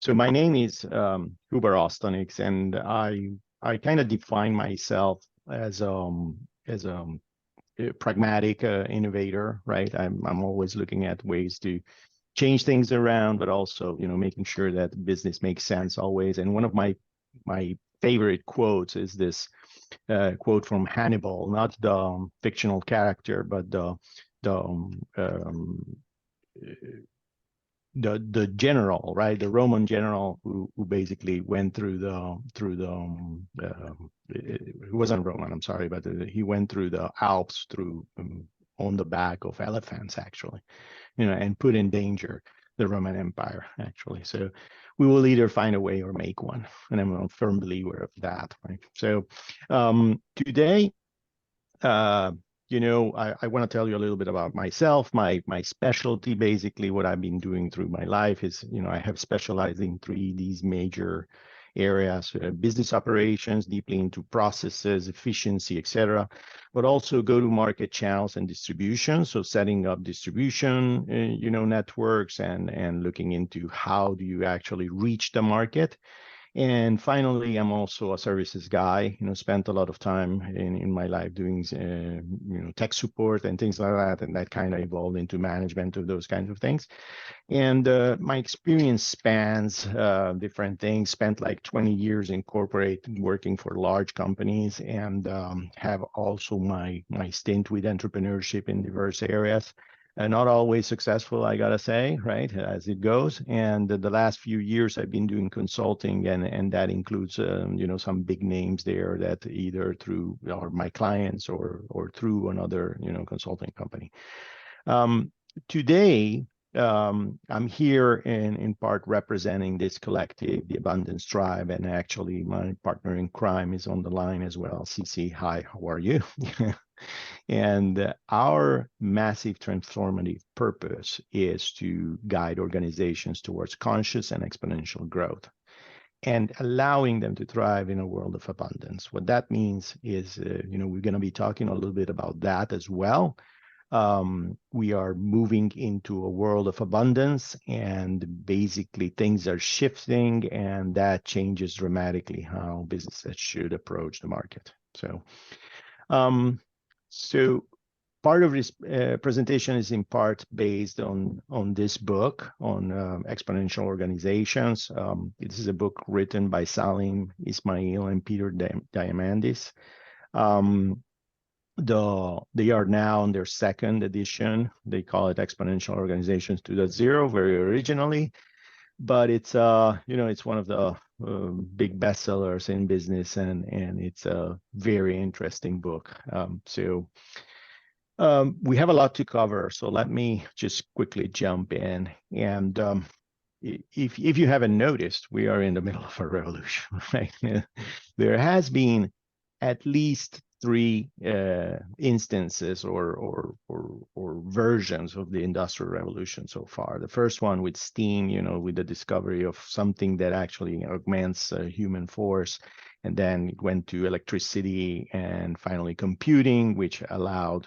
So my name is Huba Rostonics, and I kind of define myself as a pragmatic innovator, right? I'm always looking at ways to change things around, but also making sure that the business makes sense always. And one of my favorite quotes is this quote from Hannibal, not the fictional character, but um, the general, right? The Roman general who basically went through he wasn't Roman, I'm sorry, but he went through the Alps through on the back of elephants, actually, and put in danger the Roman Empire, actually. So we will either find a way or make one, and I'm a firm believer of that, right? So today I want to tell you a little bit about myself. My specialty, basically, what I've been doing through my life is, I have specialized in three these major areas: business operations, deeply into processes, efficiency, etc., but also go-to-market channels and distribution. So setting up distribution, networks, and looking into how do you actually reach the market. And finally, I'm also a services guy. Spent a lot of time in my life doing tech support and things like that, and that kind of evolved into management of those kinds of things. And my experience spans different things. Spent like 20 years in corporate, working for large companies, and have also my stint with entrepreneurship in diverse areas. Not always successful, I gotta say, right, as it goes. And the last few years, I've been doing consulting, and that includes, some big names there that either through my clients or through another, consulting company. Today, I'm here in part representing this collective, the Abundance Tribe, and actually my partner in crime is on the line as well. CC, hi, how are you? And our massive transformative purpose is to guide organizations towards conscious and exponential growth and allowing them to thrive in a world of abundance. What that means is, we're going to be talking a little bit about that as well. We are moving into a world of abundance, and basically things are shifting, and that changes dramatically how businesses should approach the market. So part of this presentation is in part based on this book on exponential organizations. This is a book written by Salim Ismail and Peter Diamandis. They are now on their second edition. They call it Exponential Organizations 2.0 very originally, but it's it's one of the big bestsellers in business, and it's a very interesting book. We have a lot to cover, so let me just quickly jump in. And if you haven't noticed, we are in the middle of a revolution, right? There has been at least three instances or versions of the Industrial Revolution so far. The first one with steam, with the discovery of something that actually augments human force, and then it went to electricity, and finally computing, which allowed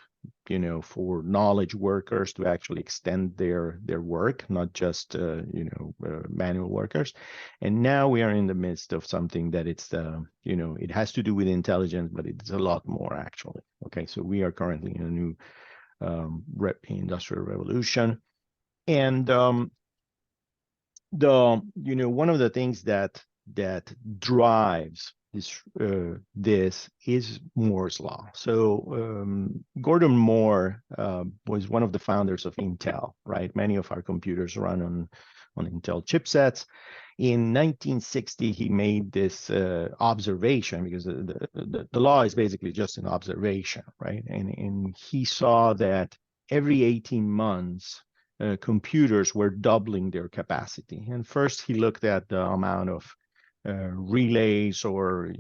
for knowledge workers to actually extend their work, not just manual workers. And now we are in the midst of something that it's it has to do with intelligence, but it's a lot more actually. Okay, so we are currently in a new industrial revolution, and one of the things that drives this is Moore's law. So Gordon Moore was one of the founders of Intel, right? Many of our computers run on Intel chipsets. In 1960, he made this observation, because the law is basically just an observation, right? And he saw that every 18 months, computers were doubling their capacity. And first he looked at the amount of relays or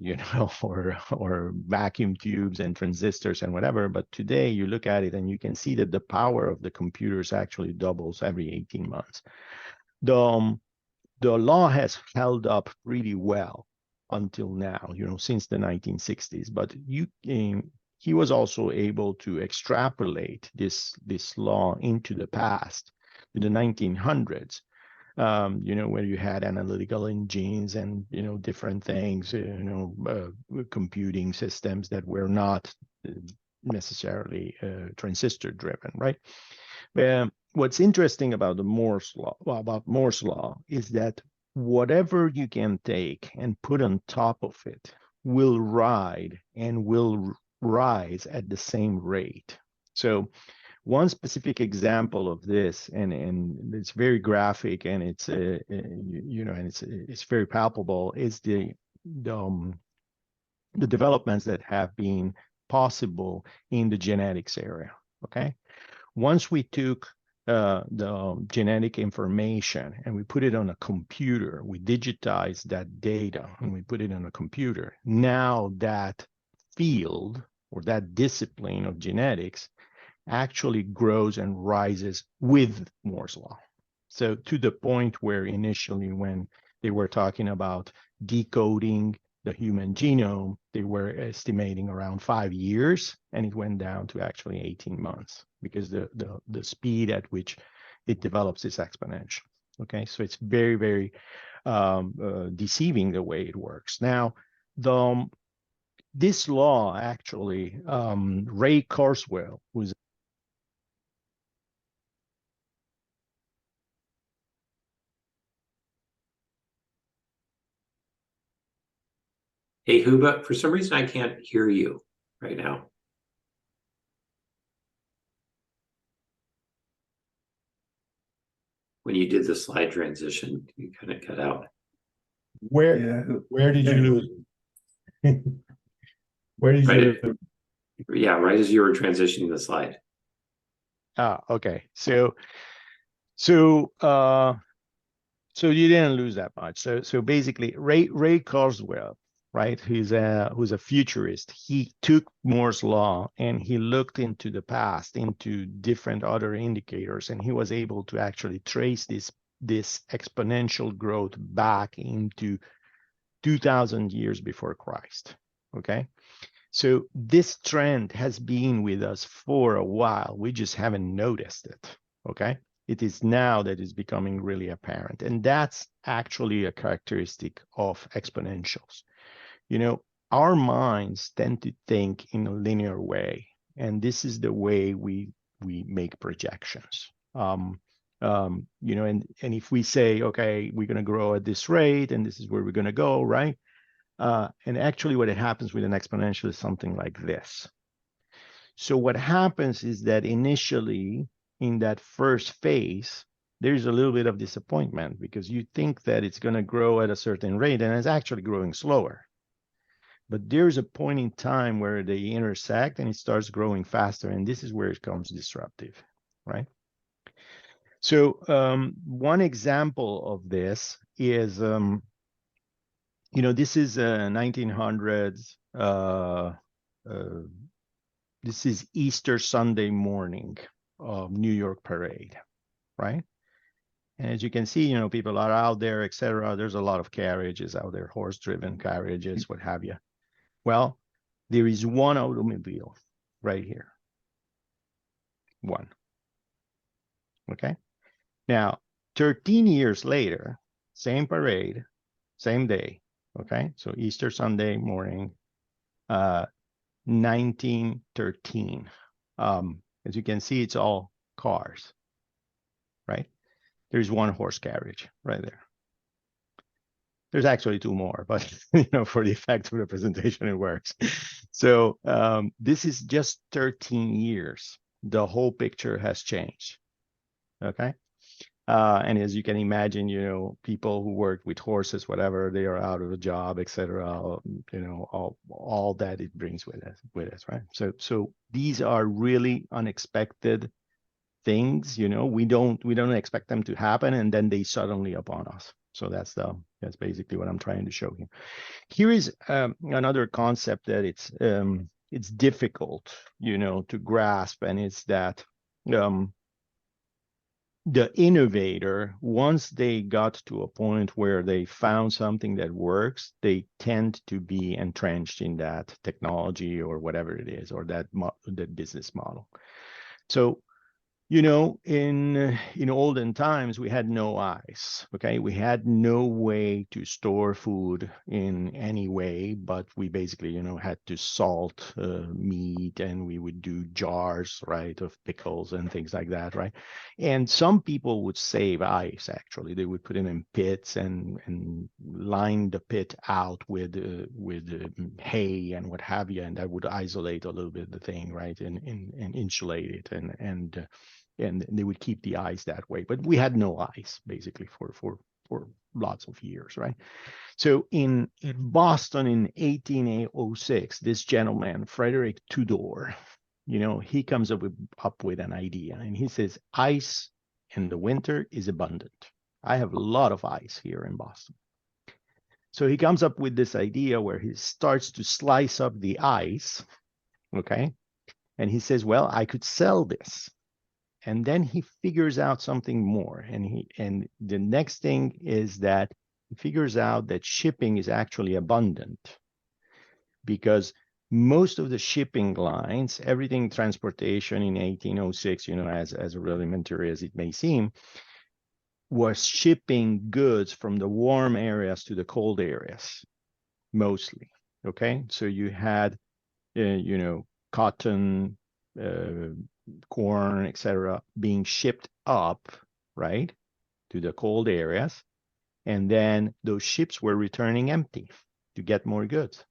vacuum tubes and transistors and whatever. But today you look at it and you can see that the power of the computers actually doubles every 18 months. The law has held up pretty well until now, since the 1960s. But he was also able to extrapolate this law into the past, to the 1900s. where you had analytical engines and, different things, computing systems that were not necessarily transistor driven, right? What's interesting about Moore's law is that whatever you can take and put on top of it will ride and will rise at the same rate. So one specific example of this, and it's very graphic, and it's and it's very palpable, is the developments that have been possible in the genetics area. Okay, once we took the genetic information and we put it on a computer, we digitized that data and we put it on a computer. Now that field or that discipline of genetics actually grows and rises with Moore's law. So to the point where initially when they were talking about decoding the human genome, they were estimating around 5 years, and it went down to actually 18 months because the speed at which it develops is exponential. Okay, so it's very, very deceiving the way it works. Now, this law actually, Ray Kurzweil, who's Hey, Huba, for some reason I can't hear you right now. When you did the slide transition, you kind of cut out. Where did you lose it? Where did you lose it? Yeah, right as you were transitioning the slide. Okay. So you didn't lose that much. So basically, Ray Kurzweil, right, who's a futurist, he took Moore's law and he looked into the past, into different other indicators, and he was able to actually trace this exponential growth back into 2,000 years before Christ. Okay. So this trend has been with us for a while. We just haven't noticed it. Okay. It is now that it's becoming really apparent. And that's actually a characteristic of exponentials. Our minds tend to think in a linear way. And this is the way we make projections. And if we say, okay, we're going to grow at this rate and this is where we're going to go, right? And actually what happens with an exponential is something like this. So what happens is that initially in that first phase, there's a little bit of disappointment because you think that it's going to grow at a certain rate and it's actually growing slower. But there's a point in time where they intersect and it starts growing faster. And this is where it becomes disruptive, right? So one example of this is, this is 1900s. This is Easter Sunday morning of New York parade, right? And as you can see, people are out there, etc. There's a lot of carriages out there, horse-driven carriages, what have you. Well, there is one automobile right here. One. Okay. Now, 13 years later, same parade, same day. Okay. So Easter Sunday morning, 1913. As you can see, it's all cars, right? There's one horse carriage right there. There's actually two more, but for the effect of the presentation, it works. So this is just 13 years. The whole picture has changed. Okay. And as you can imagine, people who work with horses, whatever, they are out of a job, etc. All that it brings with us, right? So these are really unexpected things. We don't expect them to happen, and then they suddenly upon us. So that's basically what I'm trying to show you. Here is another concept that it's difficult, to grasp, and it's that the innovator, once they got to a point where they found something that works, they tend to be entrenched in that technology or whatever it is, or that business model. So In olden times, we had no ice. Okay, we had no way to store food in any way, but we basically, had to salt meat, and we would do jars, right, of pickles and things like that, right? And some people would save ice. Actually, they would put it in pits and line the pit out with hay and what have you, and that would isolate a little bit the thing, right, and insulate it, and they would keep the ice that way. But we had no ice basically for lots of years, right? So in Boston in 1806, this gentleman, Frederick Tudor, he comes up with an idea, and he says ice in the winter is abundant. I have a lot of ice here in Boston. So he comes up with this idea where he starts to slice up the ice, okay? And he says, well, I could sell this. And then he figures out something more, and the next thing is that he figures out that shipping is actually abundant, because most of the shipping lines, everything transportation in 1806, as rudimentary as it may seem, was shipping goods from the warm areas to the cold areas mostly. Okay, so you had cotton, uh, corn, etc., being shipped up, right, to the cold areas. And then those ships were returning empty to get more goods.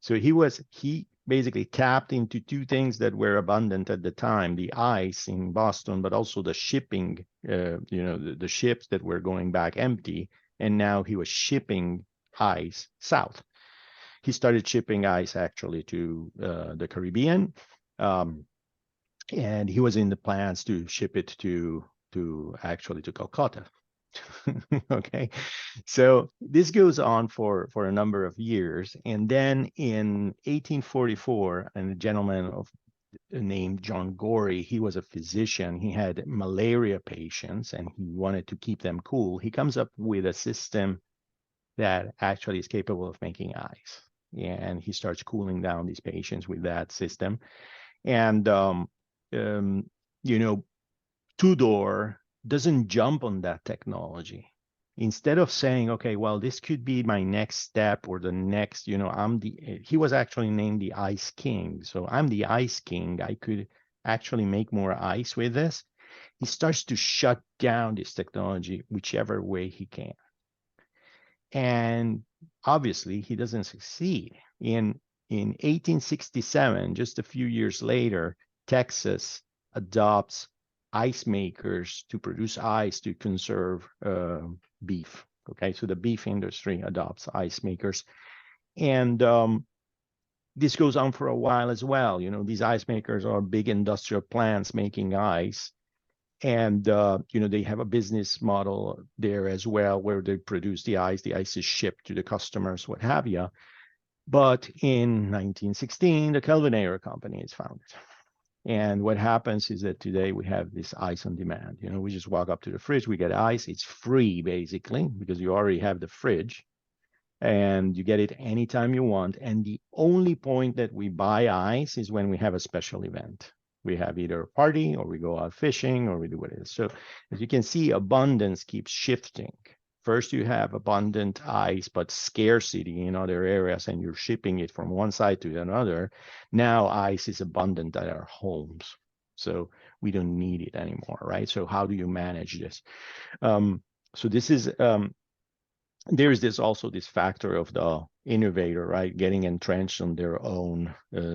So he basically tapped into two things that were abundant at the time: the ice in Boston, but also the shipping, the ships that were going back empty. And now he was shipping ice south. He started shipping ice actually to the Caribbean. Um, and he was in the plans to ship it to Calcutta. Okay, so this goes on for a number of years, and then in 1844, a gentleman named John Gorey, he was a physician. He had malaria patients, and he wanted to keep them cool. He comes up with a system that actually is capable of making ice, and he starts cooling down these patients with that system. And um, you know, Tudor doesn't jump on that technology. Instead of saying, okay, well, this could be my next step or the next, he was actually named the Ice King. So I'm the Ice King. I could actually make more ice with this. He starts to shut down this technology whichever way he can. And obviously, he doesn't succeed. In 1867, just a few years later, Texas adopts ice makers to produce ice to conserve beef. Okay, so the beef industry adopts ice makers, and this goes on for a while as well. These ice makers are big industrial plants making ice, and they have a business model there as well, where they produce the ice is shipped to the customers, what have you. But in 1916, the Kelvinator company is founded. And what happens is that today we have this ice on demand. We just walk up to the fridge, we get ice. It's free basically, because you already have the fridge, and you get it anytime you want. And the only point that we buy ice is when we have a special event. We have either a party, or we go out fishing, or we do what it is. So as you can see, abundance keeps shifting. First, you have abundant ice, but scarcity in other areas, and you're shipping it from one side to another. Now ice is abundant at our homes. So we don't need it anymore, right? So how do you manage this? So this is there is this factor of the innovator, right, getting entrenched on their own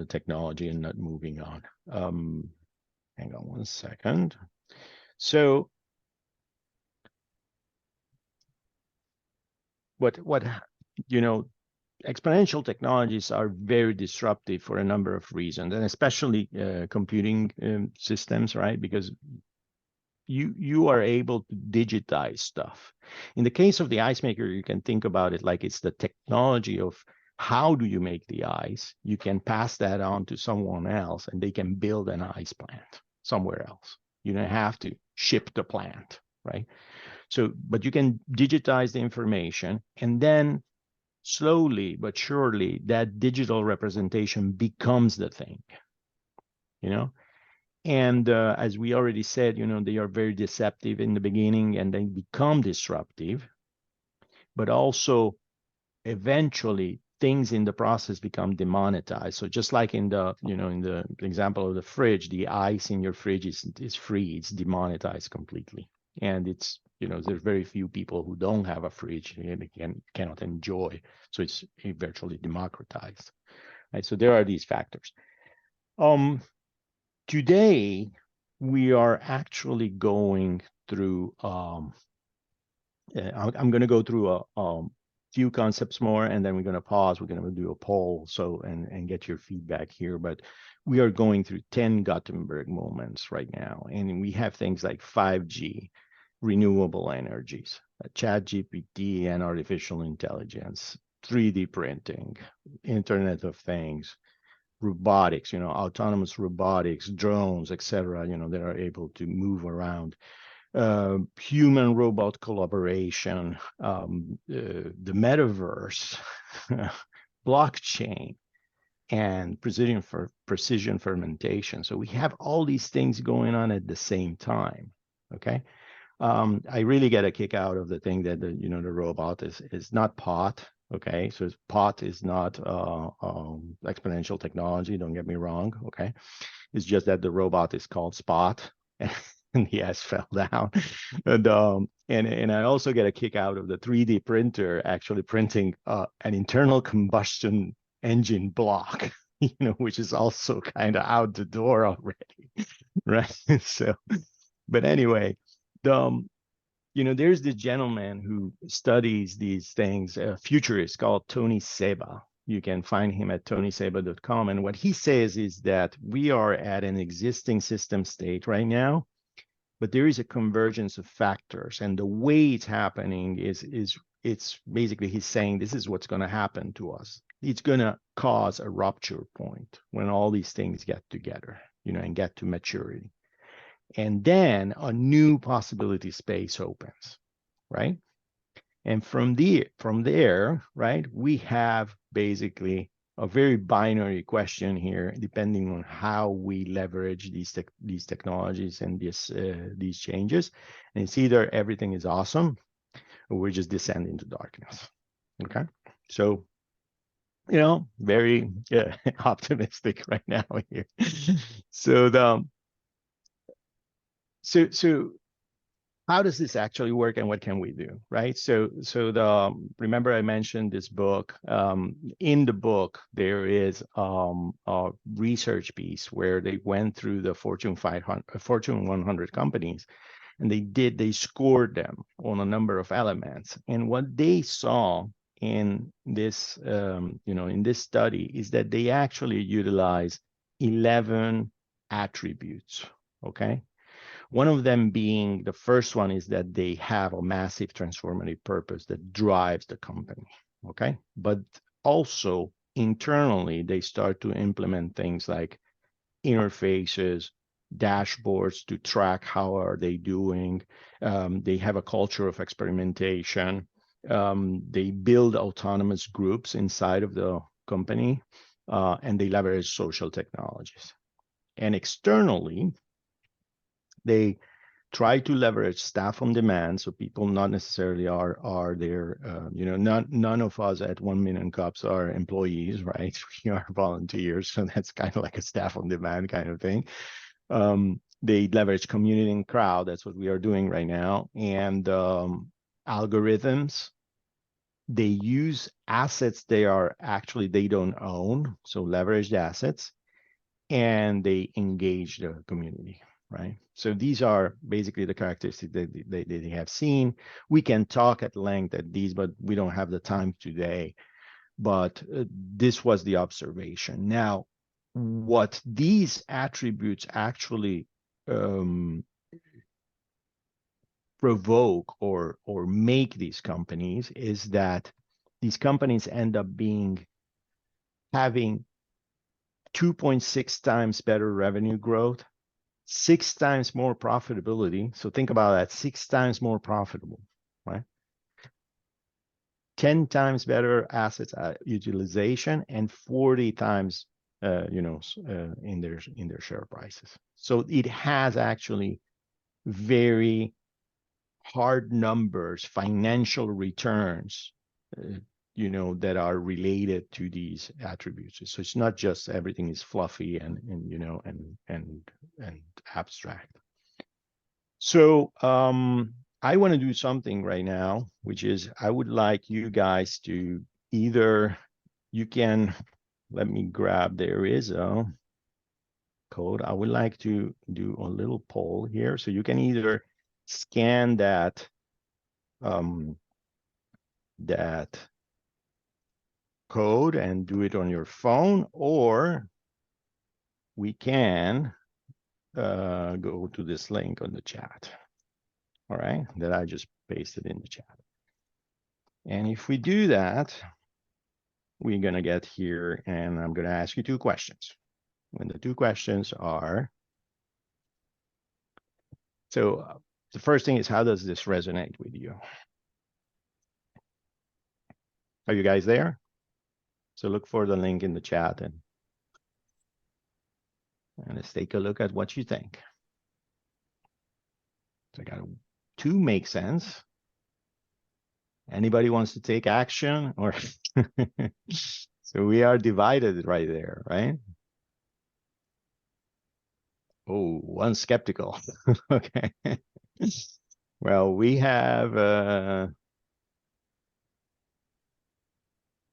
technology and not moving on. Hang on one second. So what exponential technologies are very disruptive for a number of reasons, and especially computing systems, right? Because you are able to digitize stuff. In the case of the ice maker, you can think about it like it's the technology of how do you make the ice. You can pass that on to someone else, and they can build an ice plant somewhere else. You don't have to ship the plant, right? So, but you can digitize the information, and then slowly but surely that digital representation becomes the thing, you know And as we already said, they are very deceptive in the beginning and they become disruptive, but also eventually things in the process become demonetized. So just like in the, in the example of the fridge, the ice in your fridge is free, it's demonetized completely. And it's, there's very few people who don't have a fridge and they cannot enjoy. So it's virtually democratized. Right? So there are these factors. Today, we are actually going through, I'm going to go through a few concepts more, and then we're going to pause. We're going to do a poll, and get your feedback here. But we are going through 10 Gutenberg moments right now, and we have things like 5G, renewable energies, ChatGPT and artificial intelligence, 3D printing, Internet of Things, robotics, autonomous robotics, drones, etc., that are able to move around, human robot collaboration, the metaverse, blockchain, and precision fermentation. So we have all these things going on at the same time. Okay. I really get a kick out of the thing that the robot is not pot. Okay, so pot is not exponential technology. Don't get me wrong. Okay, it's just that the robot is called Spot, and the S fell down. And I also get a kick out of the 3D printer actually printing an internal combustion engine block, which is also kind of out the door already, right? So, but anyway, the there's this gentleman who studies these things, a futurist called Tony Seba. You can find him at tonyseba.com. And what he says is that we are at an existing system state right now, but there is a convergence of factors. And the way it's happening is it's basically he's saying this is what's going to happen to us. It's going to cause a rupture point when all these things get together, and get to maturity. And then a new possibility space opens, right? And from there, right, we have basically a very binary question here, depending on how we leverage these technologies and these changes. And it's either everything is awesome, or we just descend into darkness. Okay, so very optimistic right now here. So so how does this actually work and what can we do, right? So remember I mentioned this book. In the book, there is a research piece where they went through the Fortune 100 companies, and they scored them on a number of elements. And what they saw in this, in this study is that they actually utilize 11 attributes, okay? One of them being, the first one is that they have a massive transformative purpose that drives the company, okay? But also internally, they start to implement things like interfaces, dashboards to track how are they doing. They have a culture of experimentation. They build autonomous groups inside of the company, and they leverage social technologies. And externally, they try to leverage staff on demand, so people not necessarily are there. None of us at 1 Million Cups are employees, right? We are volunteers, so that's kind of like a staff on demand kind of thing. They leverage community and crowd. That's what we are doing right now. And algorithms. They use assets they don't own, so leveraged assets, and they engage the community. Right. So these are basically the characteristics that they have seen. We can talk at length at these, but we don't have the time today. But this was the observation. Now, what these attributes actually provoke or make these companies is that these companies end up having 2.6 times better revenue growth, 6 times more profitability. So think about that, 6 times more profitable, right? 10 times better assets utilization and 40 times in their share prices. So it has actually very hard numbers, financial returns, that are related to these attributes. So it's not just everything is fluffy and abstract. So I want to do something right now, which is I would like you guys to either, you can, let me grab, there is a code. I would like to do a little poll here. So you can either scan that code and do it on your phone, or we can go to this link on the chat. All right, that I just pasted in the chat. And if we do that, we're going to get here and I'm going to ask you two questions. And the two questions are, so the first thing is, how does this resonate with you? Are you guys there? So look for the link in the chat and let's take a look at what you think. So I got two make sense. Anybody wants to take action, or so we are divided right there, right? Oh, one skeptical. Okay. Well, we have right,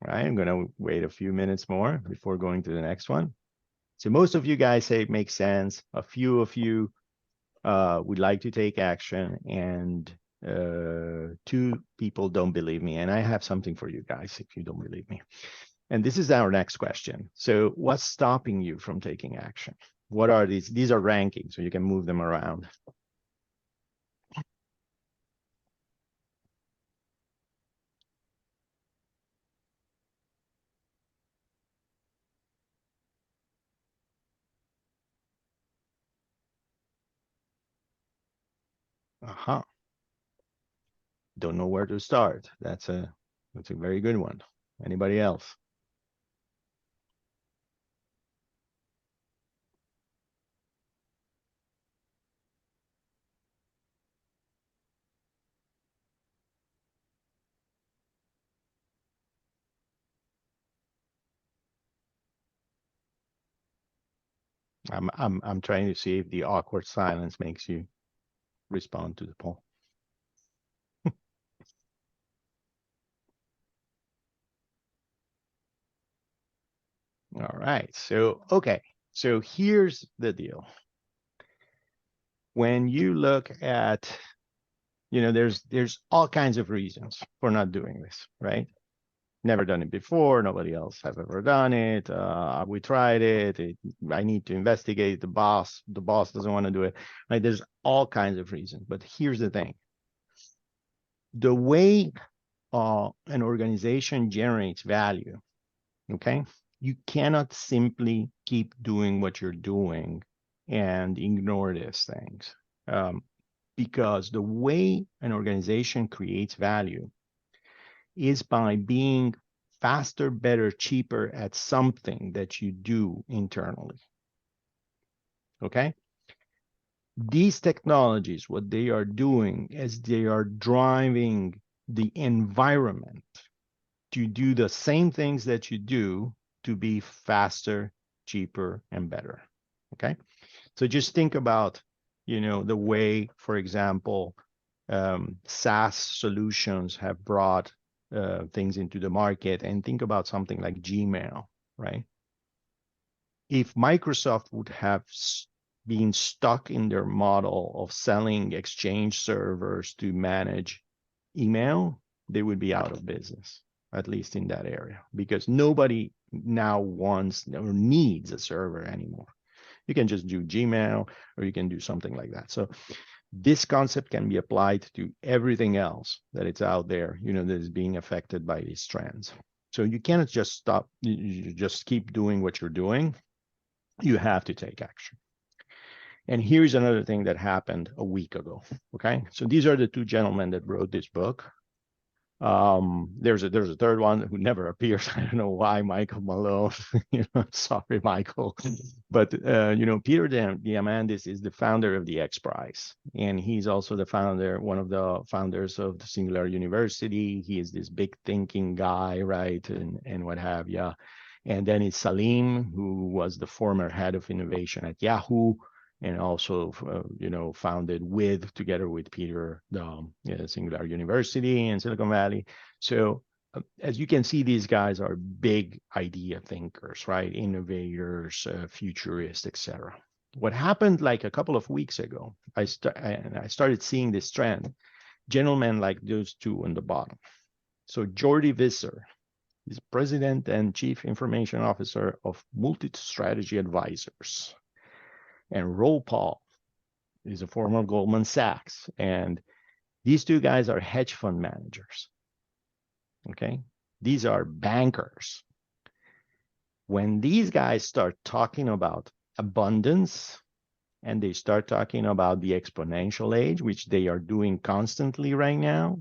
I'm gonna wait a few minutes more before going to the next one. So most of you guys say it makes sense. A few of you would like to take action, and two people don't believe me. And I have something for you guys if you don't believe me. And this is our next question. So what's stopping you from taking action? What are these? These are rankings, so you can move them around. Uh-huh. Don't know where to start. That's a very good one. Anybody else? I'm trying to see if the awkward silence makes you respond to the poll. All right. So, okay. So here's the deal. When you look at, there's all kinds of reasons for not doing this, right? Never done it before. Nobody else has ever done it. We tried it. I need to investigate. The boss doesn't want to do it. Right? There's all kinds of reasons. But here's the thing. The way an organization generates value, okay? You cannot simply keep doing what you're doing and ignore these things. Because the way an organization creates value is by being faster, better, cheaper at something that you do internally. Okay? These technologies, what they are doing is they are driving the environment to do the same things that you do to be faster, cheaper, and better. Okay? So just think about, the way, for example, SaaS solutions have brought things into the market, and think about something like Gmail, right? If Microsoft would have been stuck in their model of selling Exchange servers to manage email, they would be out of business, at least in that area, because nobody now wants or needs a server anymore. You can just do Gmail, or you can do something like that. So this concept can be applied to everything else that it's out there, that is being affected by these trends. So you cannot just stop, you just keep doing what you're doing. You have to take action. And here's another thing that happened a week ago. Okay. So these are the two gentlemen that wrote this book. There's a third one who never appears. I don't know why, Michael Malone. Sorry, Michael. But Peter Diamandis is the founder of the X Prize, and he's also one of the founders of the Singular University. He is this big thinking guy, right, and what have you. And then it's Salim, who was the former head of innovation at Yahoo, and also founded together with Peter the Singular University in Silicon Valley. So as you can see, these guys are big idea thinkers, right? Innovators, futurists, etc. What happened like a couple of weeks ago, I started seeing this trend. Gentlemen like those two on the bottom. So Jordi Visser is president and chief information officer of Multi-Strategy Advisors. And Roll Paul is a former Goldman Sachs. And these two guys are hedge fund managers. Okay. These are bankers. When these guys start talking about abundance and they start talking about the exponential age, which they are doing constantly right now,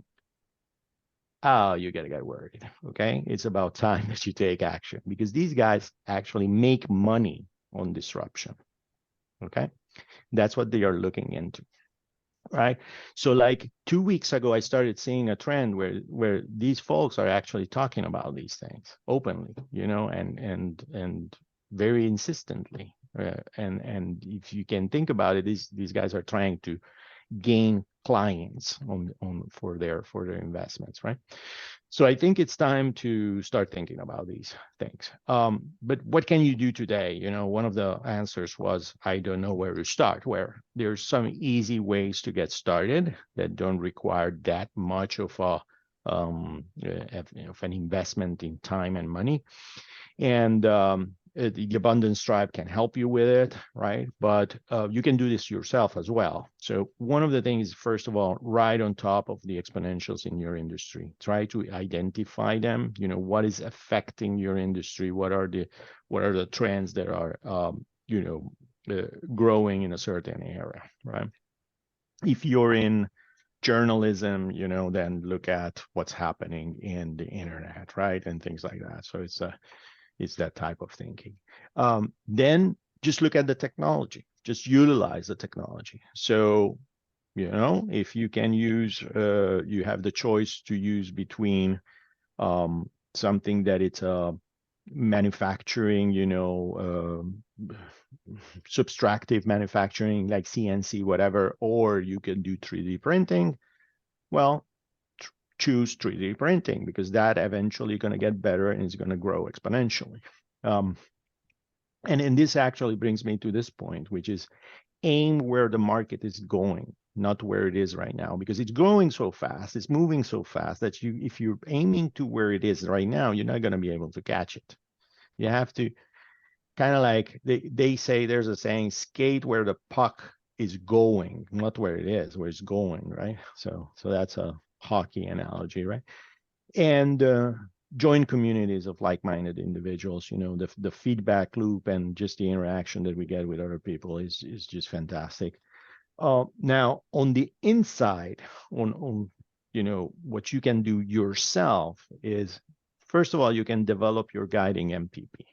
oh, you got to get worried. Okay. It's about time that you take action because these guys actually make money on disruption. Okay. That's what they are looking into, right? So like 2 weeks ago, I started seeing a trend where these folks are actually talking about these things openly, and very insistently. And if you can think about it, these guys are trying to gain clients for their investments, right? So I think it's time to start thinking about these things. But what can you do today? One of the answers was, I don't know where to start, where there's some easy ways to get started that don't require that much of an investment in time and money. And the Abundance Tribe can help you with it, right? But you can do this yourself as well. So one of the things, first of all, right on top of the exponentials in your industry, try to identify them. What is affecting your industry? What are the trends that are growing in a certain area, right? If you're in journalism, then look at what's happening in the internet, right? And things like that. So it's that type of thinking. Then just look at the technology, just utilize the technology. So, if you can use, you have the choice to use between something that it's manufacturing, subtractive manufacturing like CNC, whatever, or you can do 3D printing. Well, choose 3D printing because that eventually going to get better and it's going to grow exponentially. And this actually brings me to this point, which is aim where the market is going, not where it is right now, because it's growing so fast, it's moving so fast that if you're aiming to where it is right now, you're not going to be able to catch it. You have to kind of like they say, there's a saying, skate where the puck is going, not where it is, where it's going, right? So that's a hockey analogy, right? And join communities of like-minded individuals. The feedback loop and just the interaction that we get with other people is just fantastic. Now on the inside, on what you can do yourself is, first of all, you can develop your guiding MPP.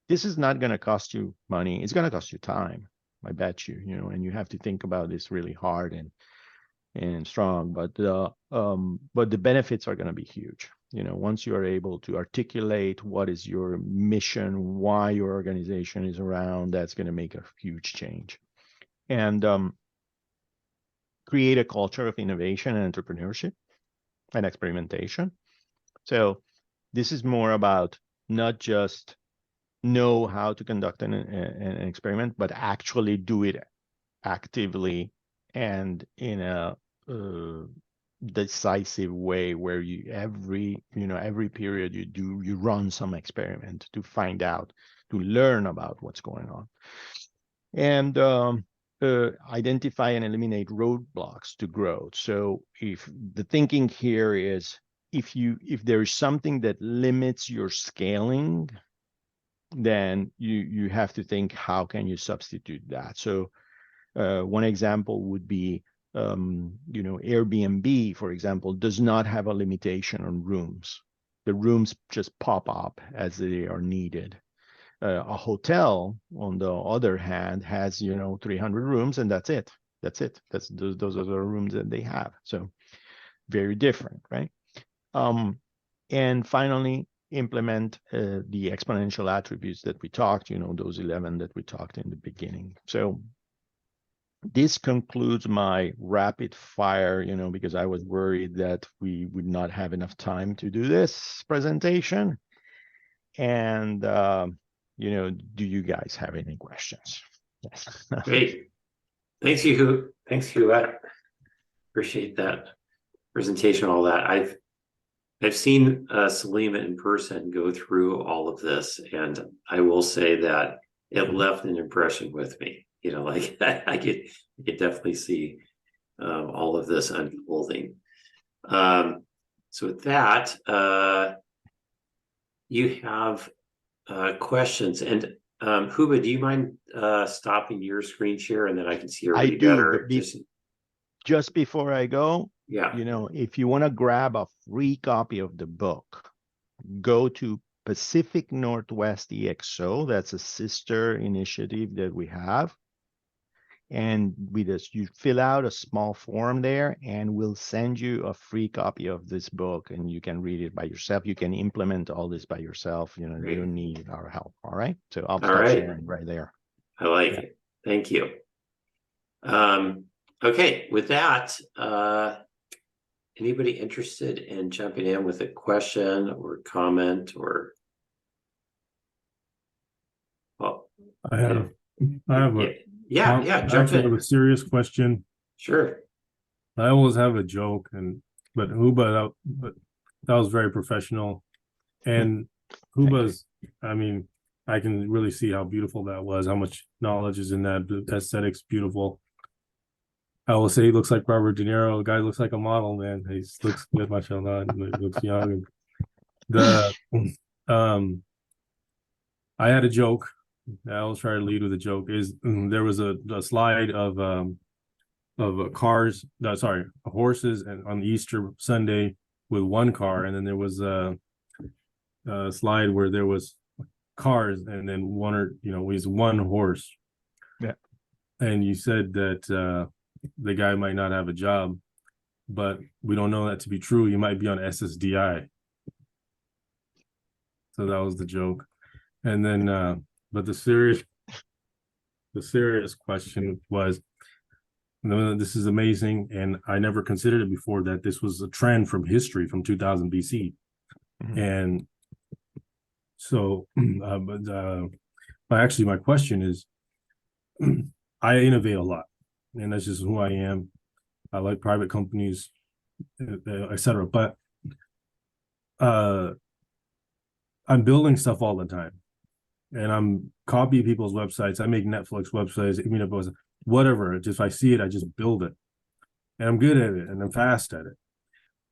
This is not going to cost you money. It's going to cost you time, I bet you, and you have to think about this really hard and strong, but the benefits are going to be huge. Once you are able to articulate what is your mission, why your organization is around, that's going to make a huge change. And create a culture of innovation and entrepreneurship and experimentation. So this is more about not just know how to conduct an experiment, but actually do it actively and in a decisive way, where every period you run some experiment to find out, to learn about what's going on, and identify and eliminate roadblocks to growth. So if the thinking here is, if there is something that limits your scaling, then you have to think, how can you substitute that? So one example would be Airbnb, for example, does not have a limitation on rooms. The rooms just pop up as they are needed. A hotel, on the other hand, has 300 rooms, and that's it. Those are the rooms that they have. So very different, right? And finally, implement the exponential attributes that we talked. Those 11 that we talked in the beginning. So this concludes my rapid fire, because I was worried that we would not have enough time to do this presentation. And, do you guys have any questions? Yes. Great. Thanks, Hugh. Thanks, Hugh. I appreciate that presentation, all that. I've seen Salima in person go through all of this, and I will say that it left an impression with me. Like I could definitely see all of this unfolding. So with that, you have questions, and Huba, do you mind stopping your screen share, and then I can see I everybody do, better? but just before I go, Yeah. if you want to grab a free copy of the book, go to Pacific Northwest EXO. That's a sister initiative that we have. And you fill out a small form there, and we'll send you a free copy of this book, and you can read it by yourself. You can implement all this by yourself. You don't need our help. All right. So I'll stop sharing right there. I like it. Thank you. Okay, with that, anybody interested in jumping in with a question or comment or? Well, I have a jump in. have a serious question. Sure. I always have a joke, but Huba, that was very professional, and Huba's. I mean, I can really see how beautiful that was. How much knowledge is in that. The aesthetics beautiful. I will say he looks like Robert De Niro. The guy looks like a model, man. He looks good, mashallah. He looks young. I had a joke. I'll try to lead with a joke. There was a slide of horses, and on Easter Sunday with one car, and then there was a slide where there was cars, and then was one horse. Yeah. And you said that the guy might not have a job, but we don't know that to be true. He might be on SSDI. So that was the joke. And then but the serious question was, this is amazing, and I never considered it before, that this was a trend from history from 2000 BC. Mm-hmm. And so actually my question is, I innovate a lot, and that's just who I am. I like private companies, etc. But I'm building stuff all the time, and I'm copying people's websites. I make Netflix websites, whatever. Just if I see it, I just build it, and I'm good at it, and I'm fast at it.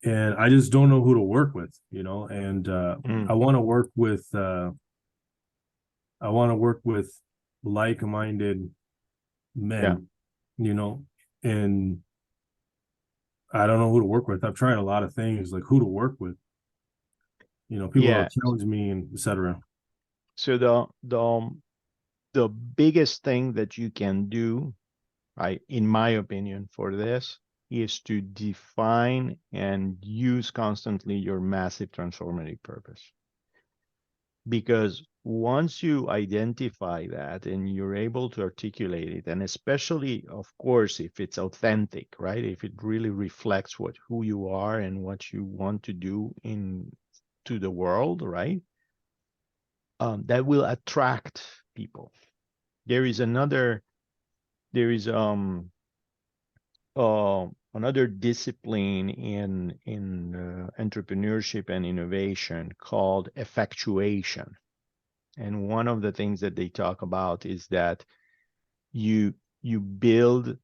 And I just don't know who to work with, And I want to work with like-minded men, and I don't know who to work with. I've tried a lot of things, like who to work with. People that challenge me, and etc. So the biggest thing that you can do, in my opinion, for this is to define and use constantly your massive transformative purpose. Because once you identify that and you're able to articulate it, and especially, of course, if it's authentic, right? If it really reflects who you are and what you want to do to the world, right? That will attract people. There is another discipline in entrepreneurship and innovation called effectuation. And one of the things that they talk about is that you build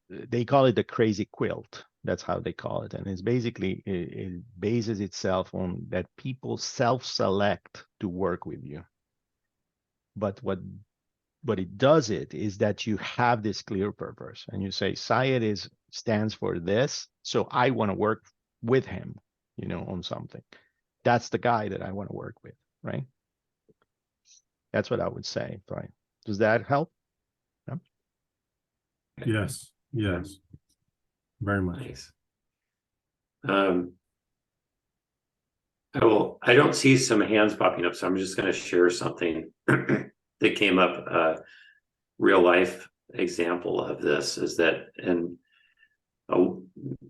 they call it the crazy quilt. That's how they call it. And it's basically, it bases itself on that people self-select to work with you. But what what it does it is that you have this clear purpose and you say Syed stands for this, so I want to work with him, on something. That's the guy that I want to work with, right? That's what I would say. Right? Does that help? Yeah. Yes, very much. Nice. I don't see some hands popping up, so I'm just going to share something that came up. Real life example of this is that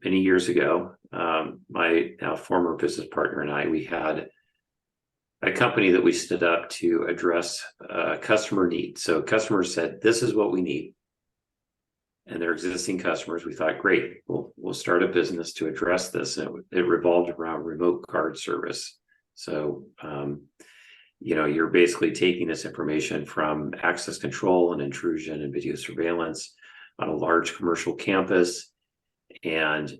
many years ago, my now former business partner and I, we had a company that we stood up to address customer needs. So customers said, "This is what we need," and they're existing customers. We thought, great, we'll start a business to address this. And it revolved around remote card service. So, you're basically taking this information from access control and intrusion and video surveillance on a large commercial campus. And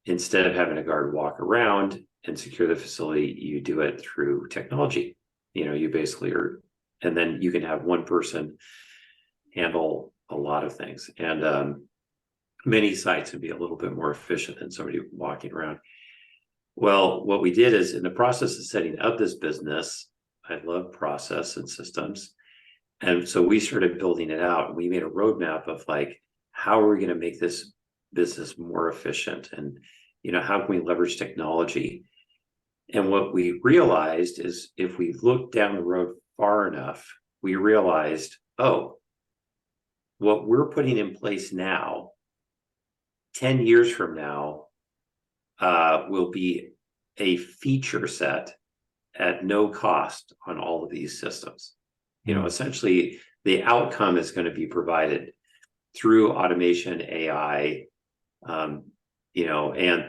instead of having a guard walk around and secure the facility, you do it through technology. You basically are, and then you can have one person handle a lot of things. And many sites would be a little bit more efficient than somebody walking around. Well, what we did is, in the process of setting up this business, I love process and systems. And so we started building it out. We made a roadmap of how are we going to make this business more efficient? And, how can we leverage technology? And what we realized is, if we looked down the road far enough, we realized, oh, what we're putting in place now, 10 years from now, will be a feature set at no cost on all of these systems. Essentially, the outcome is going to be provided through automation, AI, and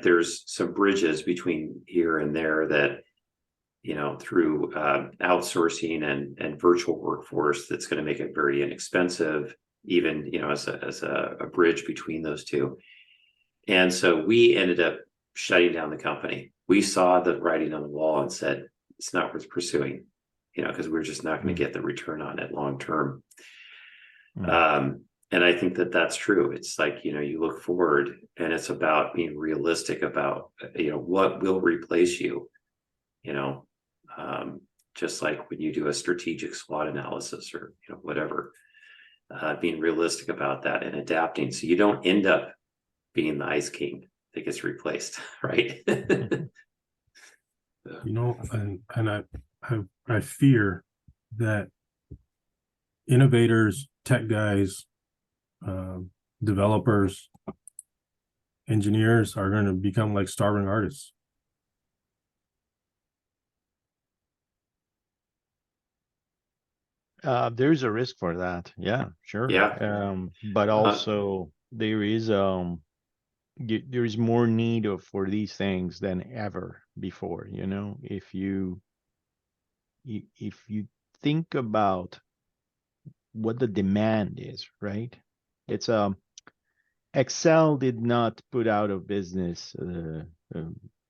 there's some bridges between here and there that, through outsourcing and virtual workforce, that's going to make it very inexpensive, even, as a bridge between those two. And so we ended up shutting down the company. We saw the writing on the wall and said, it's not worth pursuing, because we're just not going to get the return on it long term. And I think that that's true. It's you look forward, and it's about being realistic about, what will replace you, just like when you do a strategic SWOT analysis or, whatever, being realistic about that and adapting. So you don't end up being the Ice King that gets replaced, right? And I fear that innovators, tech guys, developers, engineers are going to become like starving artists. There's a risk for that. Yeah, sure. Yeah. But also there is more need for these things than ever before. If you think about what the demand is, right? It's Excel did not put out of business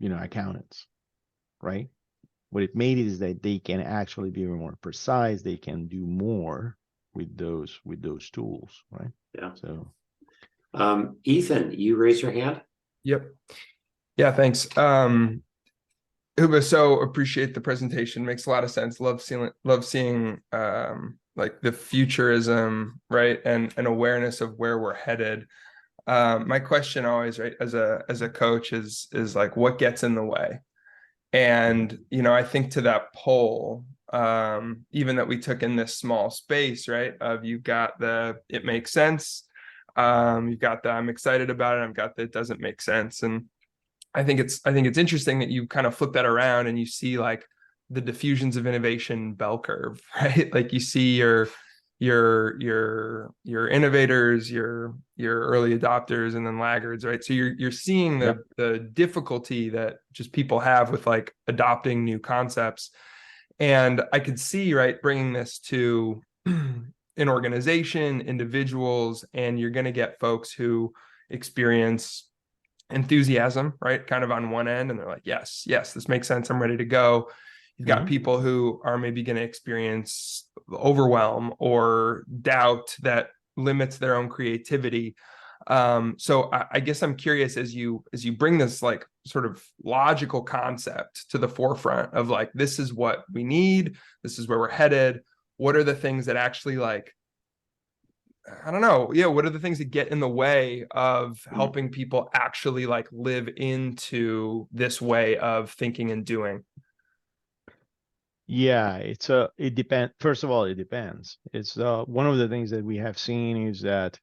accountants, right? What it made is that they can actually be more precise. They can do more with those tools, right? Yeah. So, Ethan, you raise your hand. Yep. Yeah, thanks. Huba, so appreciate the presentation. Makes a lot of sense. Love seeing the futurism, right? And an awareness of where we're headed. My question always, right, as a coach is what gets in the way? And, I think to that poll, even that we took in this small space, right, of you've got it makes sense. You've got the I'm excited about it. I've got the it doesn't make sense. And I think it's interesting that you kind of flip that around and you see the diffusions of innovation bell curve, right? You see your innovators, your early adopters, and then laggards, right? So you're seeing the difficulty that just people have with adopting new concepts. And I could see, right, bringing this to an organization, individuals, and you're going to get folks who experience enthusiasm, right, kind of on one end, and they're like, yes, this makes sense, I'm ready to go. You've got people who are maybe going to experience overwhelm or doubt that limits their own creativity. So I guess I'm curious, as you bring this like sort of logical concept to the forefront of like, this is what we need, this is where we're headed. What are the things that actually like, I don't know, yeah, what are the things that get in the way of helping people actually like live into this way of thinking and doing? Yeah, it depends. First of all, it depends. It's one of the things that we have seen is that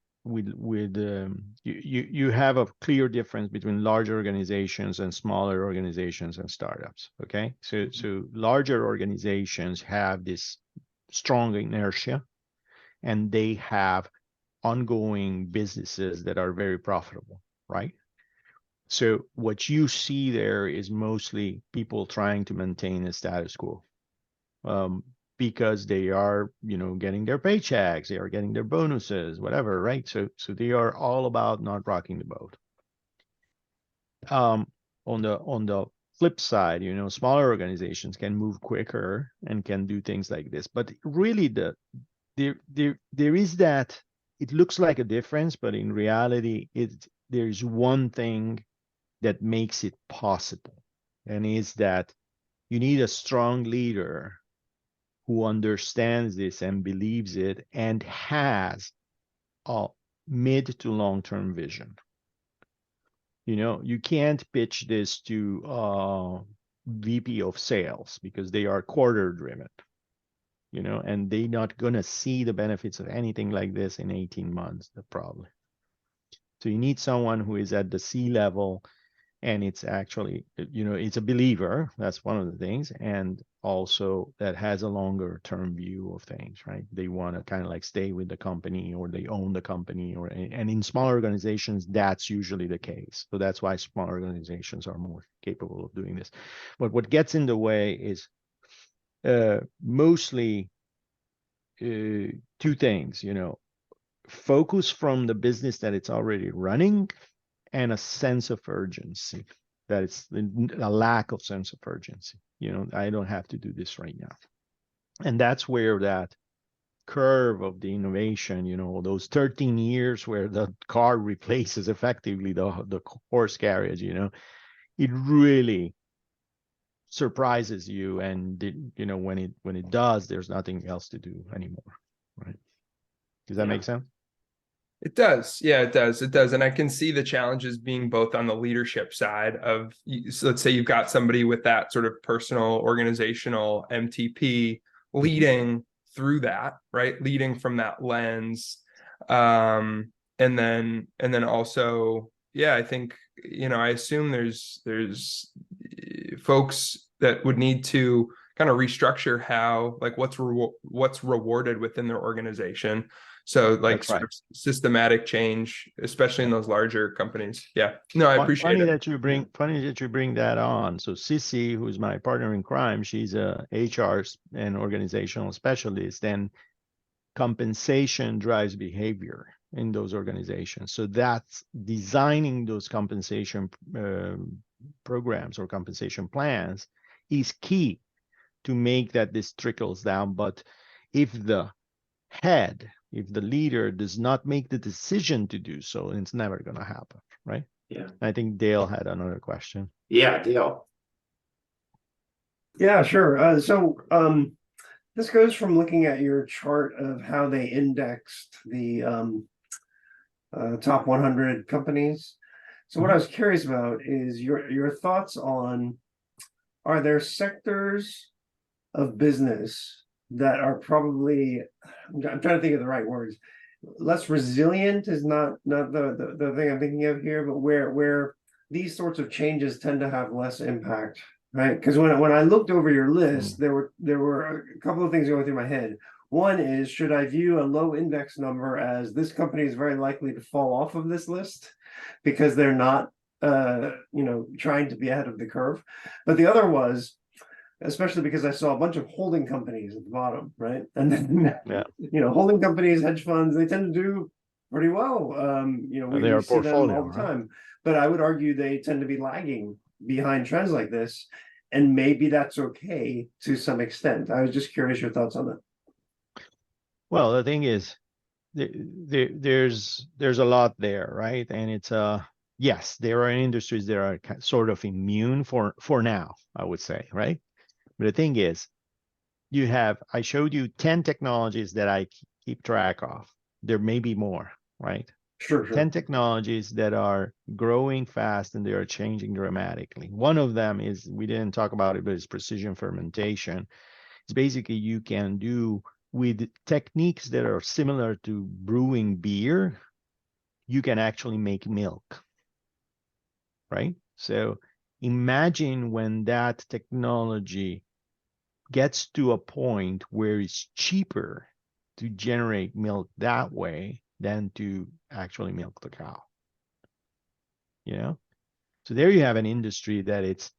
you have a clear difference between large organizations and smaller organizations and startups. Okay, so larger organizations have this strong inertia, and they have ongoing businesses that are very profitable, right? So what you see there is mostly people trying to maintain a status quo, because they are, getting their paychecks, they are getting their bonuses, whatever, right? So they are all about not rocking the boat. On the flip side, smaller organizations can move quicker and can do things like this. But really, there is that. It looks like a difference, but in reality, there's one thing that makes it possible, and is that you need a strong leader who understands this and believes it and has a mid to long-term vision. You can't pitch this to VP of sales because they are quarter driven, and they're not going to see the benefits of anything like this in 18 months, probably. So you need someone who is at the C level, and it's actually, it's a believer. That's one of the things. And also that has a longer term view of things, right? They want to kind of like stay with the company, or they own the company, and in smaller organizations, that's usually the case. So that's why small organizations are more capable of doing this. But what gets in the way is mostly two things, focus from the business that it's already running, and a sense of urgency. That it's a lack of sense of urgency. I don't have to do this right now. And that's where that curve of the innovation, those 13 years where the car replaces effectively the horse carriage, it really surprises you. And when it does, there's nothing else to do anymore, right? Does that make sense? It does. Yeah, it does. It does. And I can see the challenges being both on the leadership side of, so let's say you've got somebody with that sort of personal organizational MTP leading through that, right? Leading from that lens. And then also, yeah, I think, I assume there's folks that would need to kind of restructure how, like what's rewarded within their organization. So like sort of systematic change, especially in those larger companies. Yeah. No, I appreciate funny it. Funny that you bring that on. So Sissy, who's my partner in crime, she's a HR and organizational specialist, and compensation drives behavior in those organizations. So that's designing those compensation programs or compensation plans is key to make that this trickles down. But if the leader does not make the decision to do so, it's never going to happen, right? Yeah. I think Dale had another question. Yeah, Dale. Yeah, sure. This goes from looking at your chart of how they indexed the top 100 companies. So what I was curious about is your thoughts on, are there sectors of business that are probably, I'm trying to think of the right words, less resilient is not the thing I'm thinking of here, but where these sorts of changes tend to have less impact, right? Because when I looked over your list, there were a couple of things going through my head. One is, should I view a low index number as this company is very likely to fall off of this list because they're not trying to be ahead of the curve? But the other was, especially because I saw a bunch of holding companies at the bottom, right? And then, holding companies, hedge funds, they tend to do pretty well. We see them all the time. But I would argue they tend to be lagging behind trends like this. and maybe that's okay to some extent. I was just curious your thoughts on that. Well, the thing is, there's a lot there, right? And it's yes, there are industries that are sort of immune for now, I would say, right? But the thing is, I showed you 10 technologies that I keep track of. There may be more, right? Sure. 10 technologies that are growing fast and they are changing dramatically. One of them is, we didn't talk about it, but it's precision fermentation. It's basically you can do with techniques that are similar to brewing beer, you can actually make milk, right? So imagine when that technology gets to a point where it's cheaper to generate milk that way than to actually milk the cow. You know, so there you have an industry that it's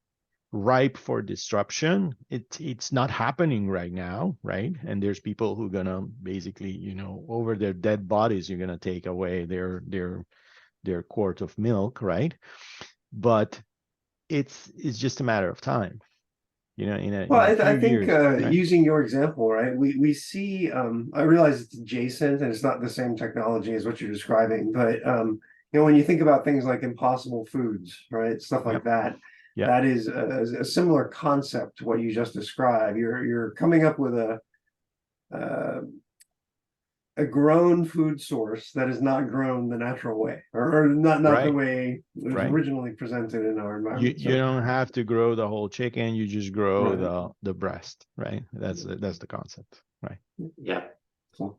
ripe for disruption. It's not happening right now, right? And there's people who are gonna basically, you know, over their dead bodies, you're gonna take away their quart of milk, right? But it's just a matter of time. You know, in a few I think years, right? using your example, right? We see. I realize it's adjacent and it's not the same technology as what you're describing, but you know, when you think about things like impossible foods, right? Stuff like Yep. that. Yep. That is a similar concept to what you just described. You're coming up with a grown food source that is not grown the natural way, or not the Right. way it was Right. originally presented in our You environment. you don't have to grow the whole chicken, you just grow Right. the breast, right? That's the concept, right? Yeah. So,